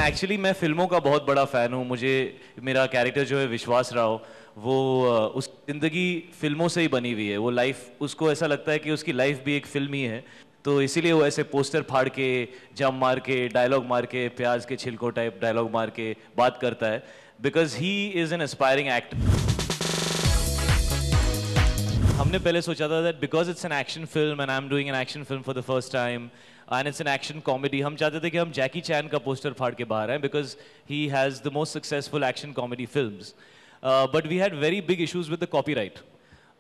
Actually मैं फिल्मों का बहुत बड़ा फ़ैन हूँ। मुझे मेरा कैरेक्टर जो है विश्वास राव, वो उस ज़िंदगी फिल्मों से ही बनी हुई है। वो लाइफ, उसको ऐसा लगता है कि उसकी लाइफ भी एक फिल्म ही है। तो इसीलिए वो ऐसे पोस्टर फाड़ के, जंप मार के, डायलॉग मार के, प्याज के छिलकों टाइप डायलॉग मार के बात करता है, because he is an aspiring actor. हमने पहले सोचा था that because it's an action film and I am doing an action film for the first time and it's an action comedy, हम चाहते थे कि हम जैकी चैन का पोस्टर फाड़ के बाहर आए because he has the most successful action comedy films, but we had very big issues with the copyright.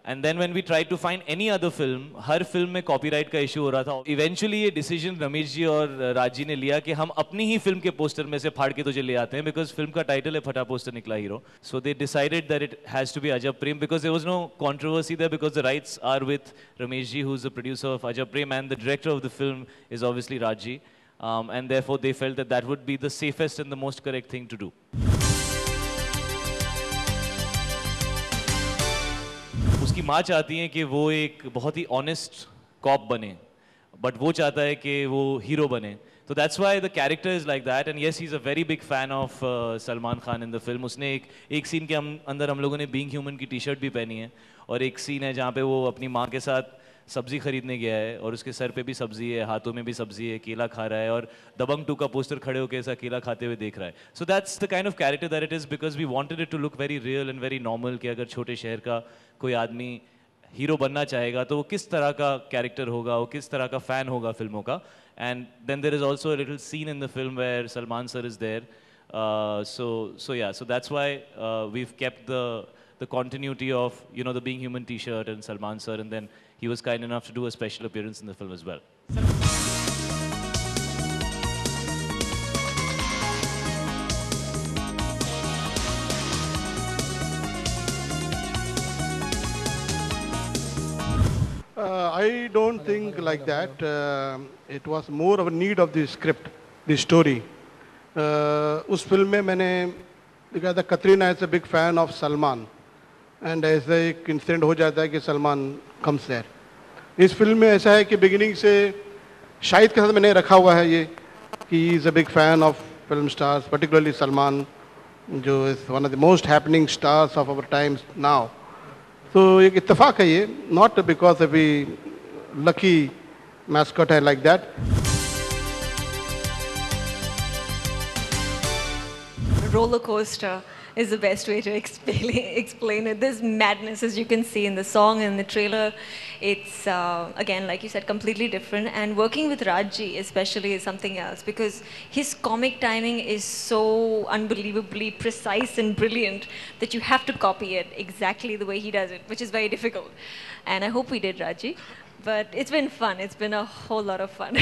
And then when we try to find any other film, हर फिल्म में कॉपीराइट का issue हो रहा था। Eventually ये decision Ramesh ji और राज जी ने लिया कि हम अपनी ही फिल्म के पोस्टर में से फाड़ के तुझे ले आते हैं, बिकॉज फिल्म का टाइटल है Phata Poster Nikla Hero. So they decided that it has to be Ajab Prem, because there was no controversy there, because the rights are with Ramesh ji, who is the producer of Ajab Prem, and the director of the film is obviously Raj ji, and therefore they felt that that would be the safest and the most correct thing to do. उसकी माँ चाहती है कि वो एक बहुत ही honest corp बने, but वो चाहता है कि वो हीरो बने। तो that's why the character is like that, and yes he is a very big fan of Salman Khan in the film. उसने एक सीन के अंदर हम लोगों ने बीइंग ह्यूमन की टी शर्ट भी पहनी है, और एक सीन है जहाँ पे वो अपनी माँ के साथ सब्जी खरीदने गया है और उसके सर पे भी सब्जी है, हाथों में भी सब्जी है, केला खा रहा है, और दबंग 2 का पोस्टर खड़े होकर ऐसा केला खाते हुए देख रहा है। So that's the kind of character that it is, because we wanted it to look very real and very normal, कि अगर छोटे शहर का कोई आदमी हीरो बनना चाहेगा तो वो किस तरह का कैरेक्टर होगा, वो किस तरह का फ़ैन होगा फिल्मों का। And then there is also a little scene in the film where Salman sir is there, so that's why we've kept the continuity of, you know, the Being Human t-shirt and Salman sir, and then he was kind enough to do a special appearance in the film as well. I don't think like that. It was more of a need of the script, the story. उस film में मैंने देखा था Katrina is a big fan of Salman, and ऐसा एक incident हो जाता है कि सलमान कम्स देयर। इस फिल्म में ऐसा है कि बिगिनिंग से शाहिद के साथ मैंने रखा हुआ है ये कि he is a big fan of film stars, particularly Salman, जो is one of the most happening stars of our times now. तो एक इत्तेफाक है ये, नॉट बिकॉज अभी लकी मैस्कट है like that. Roller coaster is the best way to explain it. There's madness, as you can see in the song and the trailer. It's again, like you said, completely different. And working with Rajji especially is something else, because his comic timing is so unbelievably precise and brilliant that you have to copy it exactly the way he does it, which is very difficult. And I hope we did, Rajji. But it's been fun. It's been a whole lot of fun.